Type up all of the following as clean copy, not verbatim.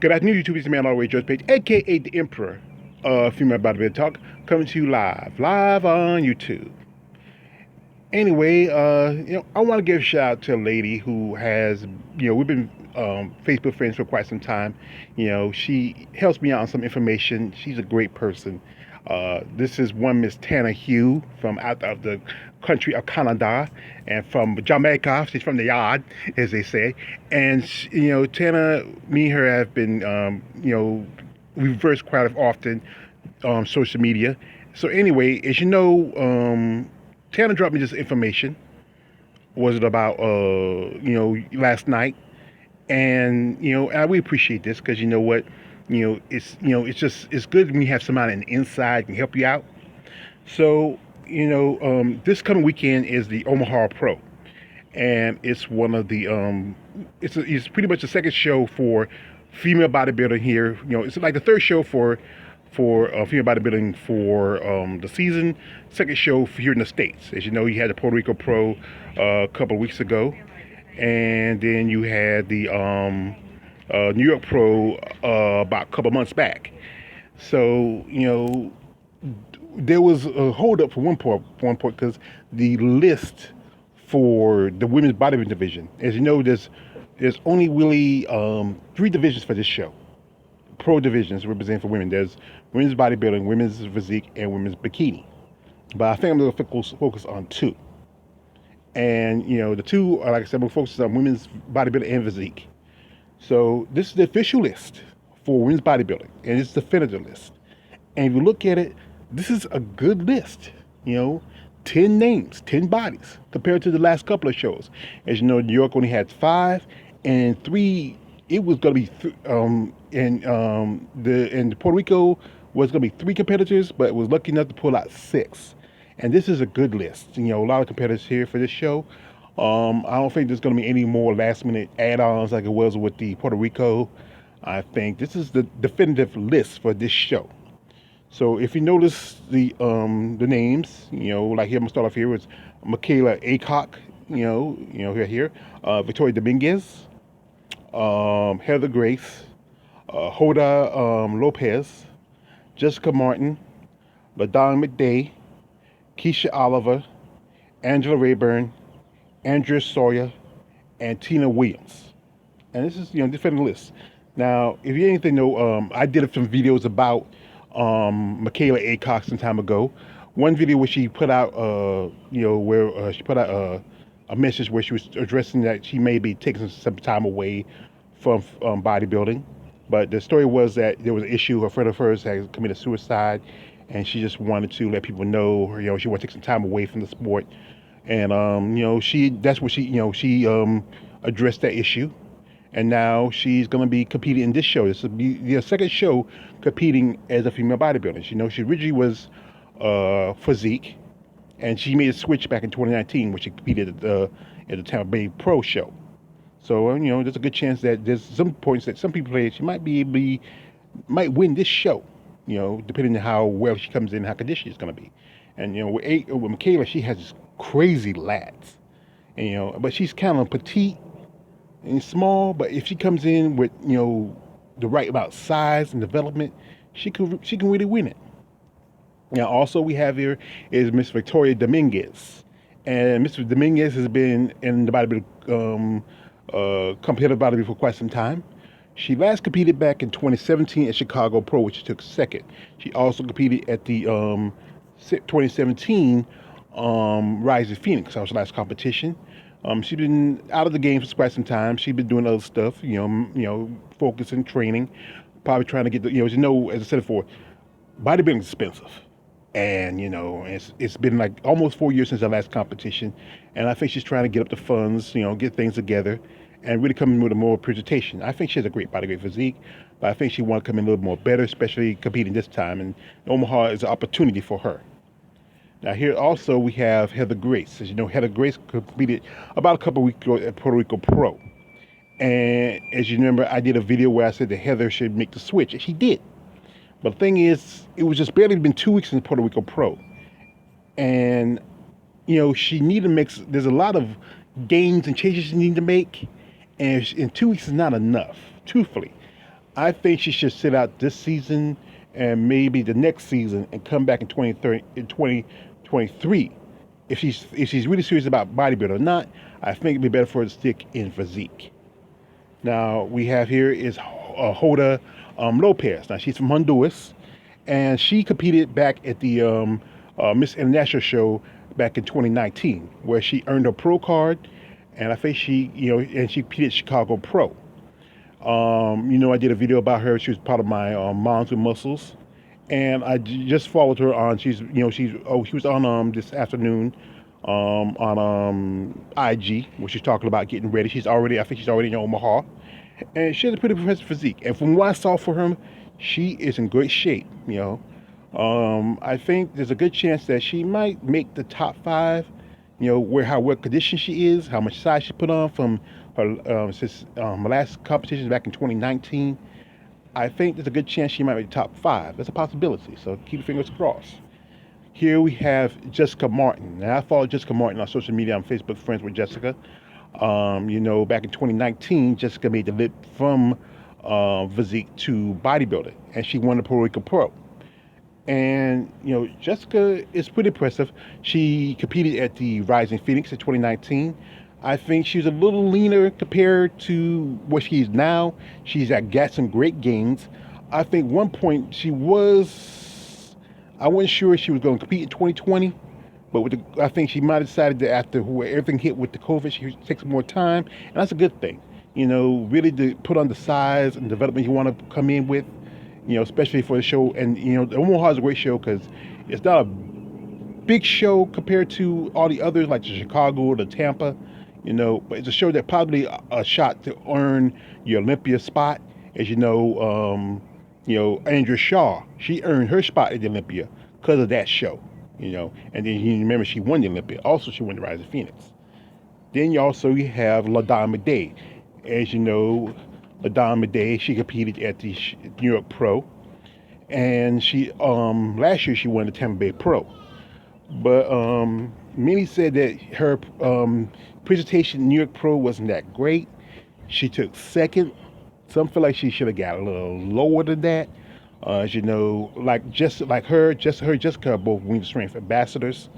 Good afternoon, YouTube. It's the man all the way, George Page, aka the Emperor of Female Bodybuilding Talk, coming to you live on YouTube. Anyway, I want to give a shout out to a lady who has, we've been Facebook friends for quite some time. She helps me out on some information. She's a great person. This is one Miss Tana Hugh from out of the country of Canada and from Jamaica. She's from the yard, as they say. And Tana, me and her have been, we reverse quite often on social media. So anyway, as you know, Tana dropped me this information. Was it about last night? And we appreciate this because you know what, it's good when you have somebody on the inside can help you out. So this coming weekend is the Omaha Pro, and it's one of the it's pretty much the second show for female bodybuilding here. It's like the third show for female bodybuilding for the season. Second show here in the States. As you know, you had the Puerto Rico Pro a couple of weeks ago, and then you had the New York Pro about a couple months back. So there was a hold up for one point because the list for the women's bodybuilding division, as you know, there's only really three divisions for this show. Pro divisions representing for women. There's women's bodybuilding, women's physique, and women's bikini. But I think I'm going to focus on two. And the two are, like I said, we're focusing on women's bodybuilding and physique. So this is the official list for women's bodybuilding, and it's the definitive list. And if you look at it, this is a good list. 10 names, 10 bodies compared to the last couple of shows. As you know, New York only had 5, and 3. It was going to be the Puerto Rico was going to be 3 competitors, but was lucky enough to pull out 6. And this is a good list. A lot of competitors here for this show. I don't think there's going to be any more last-minute add-ons like it was with the Puerto Rico. I think this is the definitive list for this show. So if you notice the names, like here I'm gonna start off here with Michaela Cox, here, Victoria Dominguez, Heather Grace, Hoda Lopez, Jessica Martin, LaDon McDay, Kisha Oliver, Angela Rayburn, andreas Sawyer, and Tina Williams. And this is definitive list. Now, if you anything know, I did some videos about Michaela Cox some time ago. One video where she put out, where she put out a message where she was addressing that she may be taking some time away from bodybuilding. But the story was that there was an issue. A friend of hers had committed suicide, and she just wanted to let people know, she wanted to take some time away from the sport. And that's what she addressed that issue. And now she's going to be competing in this show. This will be the second show competing as a female bodybuilder. She originally was Physique, and she made a switch back in 2019 when she competed at the Tampa Bay Pro show. So, there's a good chance that there's some points that some people say she might might win this show, depending on how well she comes in and how conditioned she's going to be. And, with Michaela, she has crazy lats, and, but she's kind of petite and small, but if she comes in with the right amount of size and development, she can really win it. Now also we have here is Miss Victoria Dominguez, and Miss Dominguez has been in the bodybuilding competitive bodybuilding for quite some time. She last competed back in 2017 at Chicago Pro, which she took second. She also competed at the 2017 Rising Phoenix. That was the last competition. She's been out of the game for quite some time. She's been doing other stuff, focusing, training, probably trying to get the, as I said before, bodybuilding is expensive. And, it's been like almost 4 years since her last competition. And I think she's trying to get up the funds, get things together and really come in with a more presentation. I think she has a great body, great physique, but I think she wants to come in a little more better, especially competing this time. And Omaha is an opportunity for her. Now here also we have Heather Grace. As you know, Heather Grace competed about a couple of weeks ago at Puerto Rico Pro. And as you remember, I did a video where I said that Heather should make the switch, and she did. But the thing is, it was just barely been 2 weeks in Puerto Rico Pro. And, she needed to make, there's a lot of gains and changes she needs to make. And in 2 weeks is not enough, truthfully. I think she should sit out this season and maybe the next season and come back in 2030 in 2023. If she's really serious about bodybuilding or not, I think it'd be better for her to stick in physique. Now we have here is Hoda Lopez. Now she's from Honduras, and she competed back at the Miss International show back in 2019, where she earned a pro card, and I think and she competed Chicago Pro. I did a video about her. She was part of my Moms with Muscles, and just followed her on. She was on this afternoon on IG, where she's talking about getting ready. I think she's already in Omaha, and she has a pretty impressive physique. And from what I saw for her, she is in great shape. I think there's a good chance that she might make the top five. What condition she is, how much size she put on from her since her last competition back in 2019. I think there's a good chance she might make the top five. That's a possibility. So keep your fingers crossed. Here we have Jessica Martin. Now I follow Jessica Martin on social media. I'm Facebook friends with Jessica. Back in 2019, Jessica made the leap from physique to bodybuilding, and she won the Puerto Rico Pro. And Jessica is pretty impressive. She competed at the Rising Phoenix in 2019. I think she's a little leaner compared to what she is now. She's got some great gains. I think one point I wasn't sure she was going to compete in 2020, but I think she might have decided that after everything hit with the COVID, she would take some more time, and that's a good thing. Really to put on the size and development you want to come in with, especially for the show. And Omaha is a great show because it's not a big show compared to all the others like the Chicago or the Tampa, but it's a show that probably a shot to earn your Olympia spot. As Andrea Shaw, she earned her spot at the Olympia because of that show, and then you remember she won the Olympia. Also, she won the Rise of Phoenix. Then you have LaDonna Day. As you know, LaDonna Day, she competed at the New York Pro, and she last year she won the Tampa Bay Pro. But Minnie said that her presentation in New York Pro wasn't that great. She took second. Some feel like she should have got a little lower than that. Jessica are both Wing Strength ambassadors.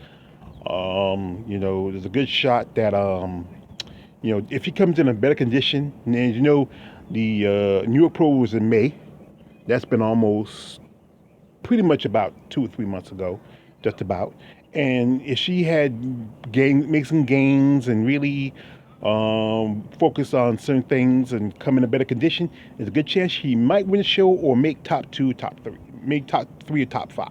There's a good shot that if he comes in a better condition, and the New York Pro was in May. That's been almost pretty much about 2 or 3 months ago, just about. And if she had make some gains and really focus on certain things and come in a better condition, there's a good chance she might win the show or make top 2, top 3, make top 3 or top 5.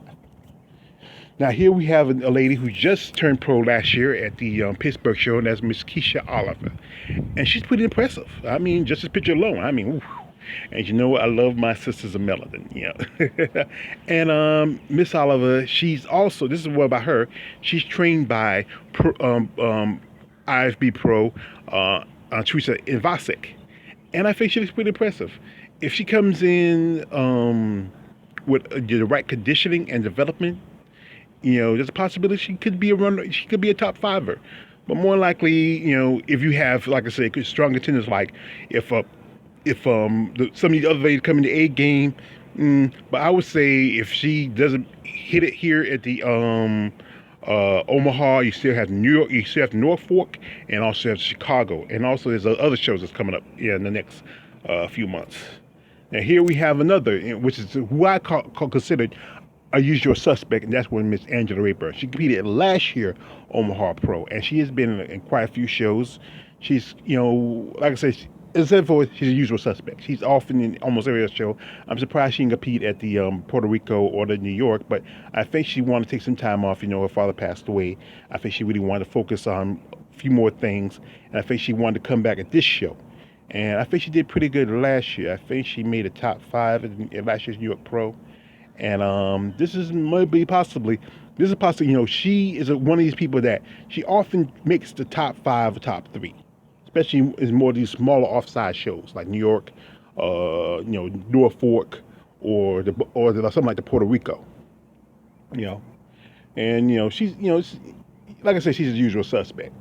Now here we have a lady who just turned pro last year at the Pittsburgh show, and that's Miss Kisha Oliver, and she's pretty impressive. I mean, just this picture alone. I mean, oof. And I love my sisters of melanin, And Miss Oliver, she's also, this is what about her. She's trained by IFB Pro Teresa Ivasic, and I think she looks pretty impressive. If she comes in with the right conditioning and development, there's a possibility she could be a runner. She could be a top fiver. But more likely, if you have, like I said, strong contenders, like if some of these other ladies come in the A game, but I would say if she doesn't hit it here at the Omaha, you still have New York, you still have Norfolk, and also have Chicago, and also there's other shows that's coming up in the next few months. Now here we have another, which is who I considered a usual suspect, and that's when Miss Angela Rayburn. She competed last year Omaha Pro, and she has been in quite a few shows. She's, like I said, except for she's a usual suspect. She's often in almost every other show. I'm surprised she didn't compete at the Puerto Rico or the New York, but I think she wanted to take some time off. Her father passed away. I think she really wanted to focus on a few more things, and I think she wanted to come back at this show. And I think she did pretty good last year. I think she made a top 5 in last year's New York Pro. And this is possibly, she is one of these people that she often makes the top 5 or top 3, especially in more of these smaller offside shows like New York, Norfolk, or something like the Puerto Rico, and she's, like I said, she's the usual suspect.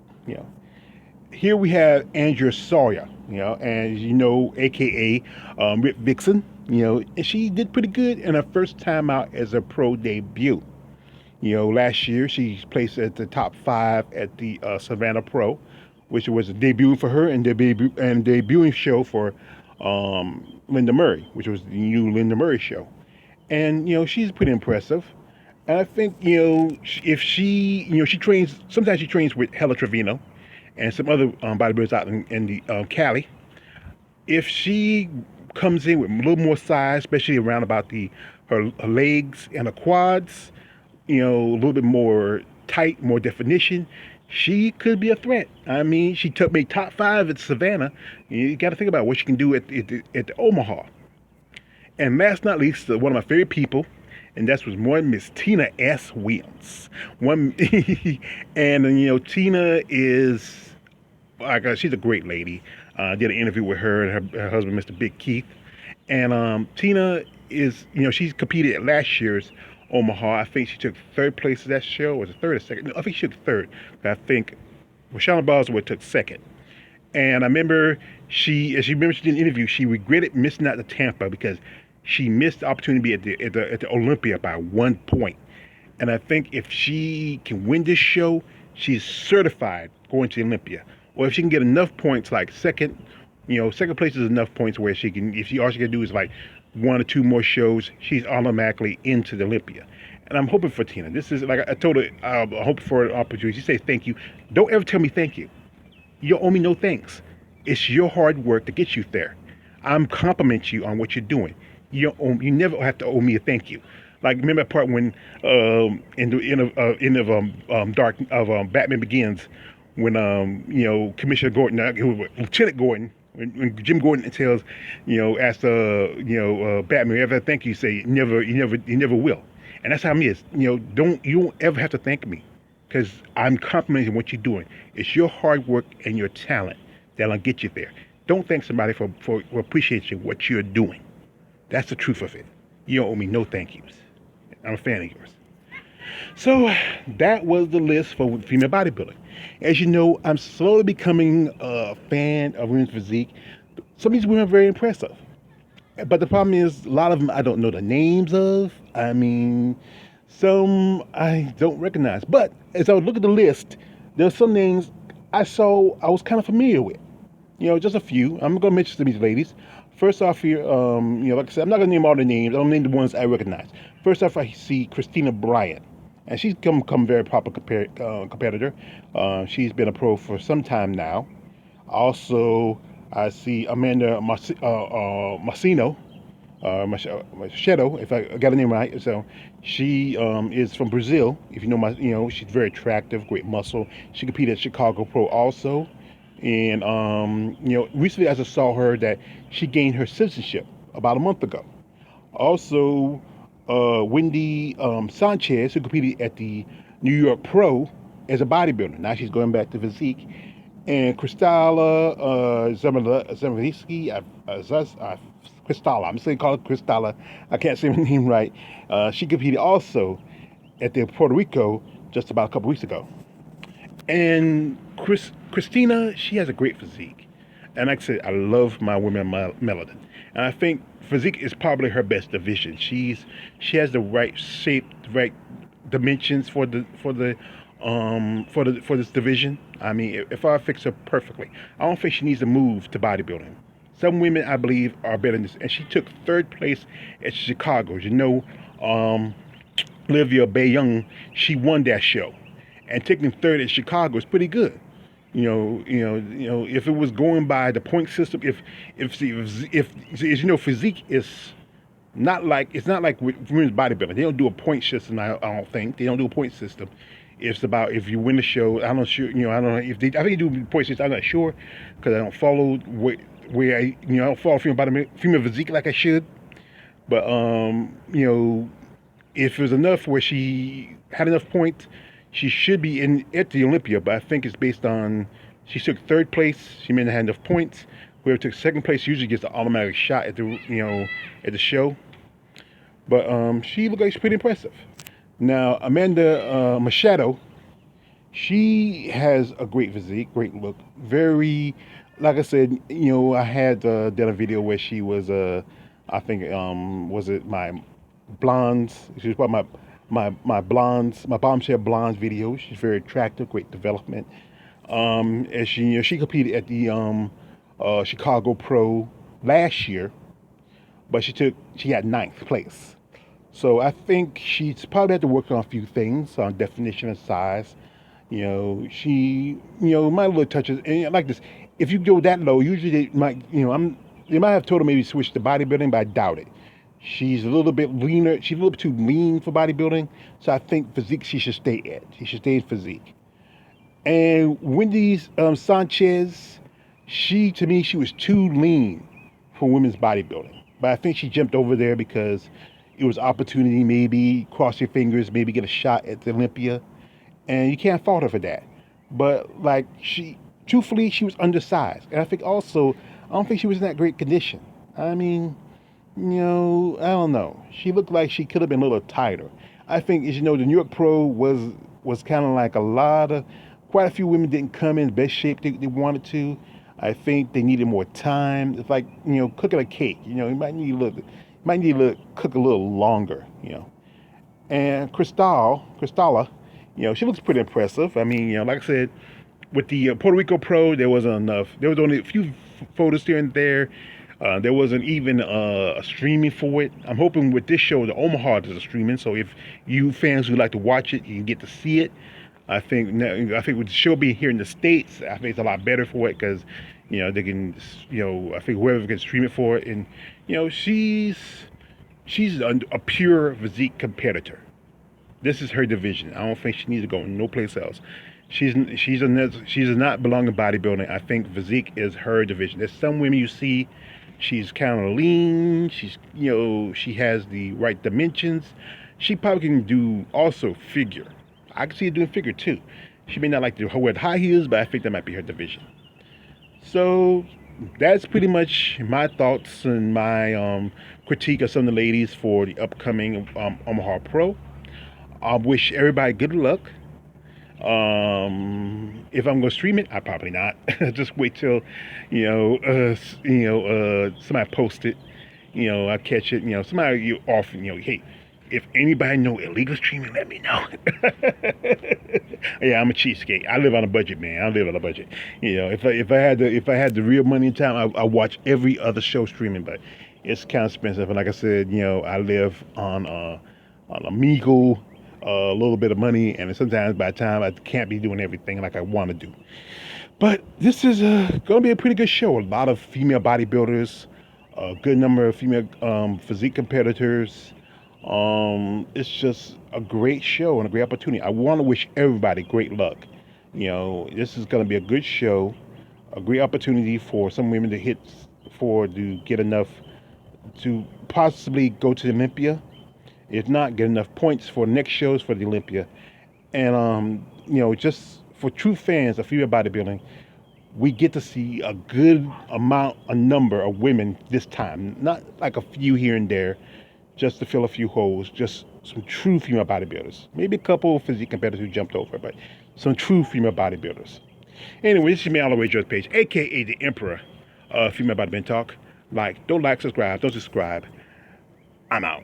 Here we have Andrea Sawyer. and AKA Rip Vixen, and she did pretty good in her first time out as a pro debut. Last year she placed at the top five at the Savannah Pro, which was a debut for her and debuting show for Linda Murray, which was the new Linda Murray show. And she's pretty impressive. And I think if she trains. Sometimes she trains with Hella Trevino and some other bodybuilders out in the Cali. If she comes in with a little more size, especially around about her legs and her quads, a little bit more tight, more definition, she could be a threat. I mean, she made top five at Savannah. You got to think about what she can do at the Omaha. And last but not least, one of my favorite people, and that was one Miss Tina S. Williams. And Tina is she's a great lady. I did an interview with her and her husband, Mr. Big Keith. And Tina is, she's competed at last year's Omaha. I think she took third place at that show. Was it third or second? No, I think she took third. But I think Rochelle Bosworth took second. And I remember she did an interview. She regretted missing out to Tampa because she missed the opportunity at the Olympia by 1 point. And I think if she can win this show, she's certified going to the Olympia. Or if she can get enough points, like second place is enough points where she can, if she all she can do is like one or two more shows, she's automatically into the Olympia. And I'm hoping for Tina. This is like I told her, I hope for an opportunity. She says thank you. Don't ever tell me thank you. You don't owe me no thanks. It's your hard work to get you there. I'm complimenting you on what you're doing. You never have to owe me a thank you. Like remember that part when in the end of Batman Begins, when Commissioner Gordon, Lieutenant Gordon, when Jim Gordon tells asks Batman, ever thank you, say you never will. And that's how it is. You don't ever have to thank me, because I'm complimenting what you're doing. It's your hard work and your talent that'll get you there. Don't thank somebody for appreciating what you're doing. That's the truth of it. You don't owe me no thank yous. I'm a fan of yours. So that was the list for female bodybuilding. As you know, I'm slowly becoming a fan of women's physique. Some of these women are very impressive. But the problem is, a lot of them I don't know the names of. I mean, some I don't recognize. But as I would look at the list, there are some names I was kind of familiar with. Just a few. I'm going to mention some of these ladies. First off here, like I said, I'm not going to name all the names. I'm going to name the ones I recognize. First off, I see Christina Bryant. And she's become very popular competitor. She's been a pro for some time now. Also, I see Amanda Machado, if I got her name right. So she is from Brazil. If you know she's very attractive, great muscle. She competed at Chicago Pro also. And recently I just saw her that she gained her citizenship about a month ago. Also, Wendy Sanchez, who competed at the New York Pro as a bodybuilder. Now she's going back to Physique. And Kristala Zemelsky, Kristala, I'm just going to call her Kristala. I can't say her name right. She competed also at the Puerto Rico just about a couple weeks ago. And Christina, she has a great physique. And like I said, I love my women melanin. And I think physique is probably her best division. She has the right shape, the right dimensions for this division. I mean, if I fix her perfectly, I don't think she needs to move to bodybuilding. Some women, I believe, are better than this. And she took third place at Chicago. Olivia Bayung, she won that show. And taking third at Chicago is pretty good. If it was going by the point system, if physique is not like with women's bodybuilding. They don't do a point system. I don't think they don't do a point system. It's about if you win the show. I'm not sure. I don't know if they. I think they do point system. I'm not sure because I don't follow where I don't follow female physique like I should. But if there's enough where she had enough points, she should be at the Olympia. But I think it's based on she took third place. She may not have enough points. Whoever took second place usually gets an automatic shot at the show. But she looked like she's pretty impressive. Now Amanda Machado, she has a great physique, great look, very like I said, I had done a video where she was I think was it my blondes? She was part of my blondes, my bombshell blondes video. She's very attractive, great development. And she competed at the Chicago Pro last year, but she got ninth place. So I think she's probably had to work on a few things on definition and size. Might little touches and like this. If you go that low, usually they might have told her maybe switch to bodybuilding, but I doubt it. She's a little bit leaner. She's a little bit too lean for bodybuilding, so I think physique she should stay at. She should stay in physique. And Wendy Sanchez, to me she was too lean for women's bodybuilding. But I think she jumped over there because it was opportunity, maybe cross your fingers, maybe get a shot at the Olympia, and you can't fault her for that. But like truthfully, she was undersized, and I think also I don't think she was in that great condition. I mean, I don't know. She looked like she could have been a little tighter. I think, as you know, the New York Pro was kind of like quite a few women didn't come in the best shape they wanted to. I think they needed more time. It's like cooking a cake. You might need to cook a little longer. And Cristala, she looks pretty impressive. I mean, like I said, with the Puerto Rico Pro, there wasn't enough. There was only a few photos here and there. There wasn't even a streaming for it. I'm hoping with this show, the Omaha does a streaming. So if you fans would like to watch it, you can get to see it. I think with the show being here in the States, I think it's a lot better for it because, they can, I think whoever can stream it for it. And, she's a pure physique competitor. This is her division. I don't think she needs to go no place else. She does not belong in bodybuilding. I think physique is her division. There's some women you see, she's kind of lean. She has the right dimensions. She probably can do also figure. I can see her doing figure too. She may not like to wear the high heels, but I think that might be her division. So that's pretty much my thoughts and my critique of some of the ladies for the upcoming Omaha Pro. I wish everybody good luck. If I'm gonna stream it, I probably not. Just wait till somebody post it. I catch it. Somebody off. Hey, if anybody know illegal streaming, let me know. Yeah, I'm a cheapskate. I live on a budget, man. I live on a budget. If I had the real money and time, I watch every other show streaming, but it's kind of expensive. And like I said, I live on a meager a little bit of money, and sometimes by the time I can't be doing everything like I want to do. But this is going to be a pretty good show. A lot of female bodybuilders, a good number of female physique competitors. It's just a great show and a great opportunity. I want to wish everybody great luck. This is going to be a good show, a great opportunity for some women to get enough to possibly go to the Olympia. If not, get enough points for next shows for the Olympia. And, just for true fans of female bodybuilding, we get to see a good number of women this time. Not like a few here and there, just to fill a few holes. Just some true female bodybuilders. Maybe a couple of physique competitors who jumped over, but some true female bodybuilders. Anyway, this is me all the way George Page, a.k.a. the Emperor of Female Bodybuilding Talk. Don't like, subscribe, don't subscribe. I'm out.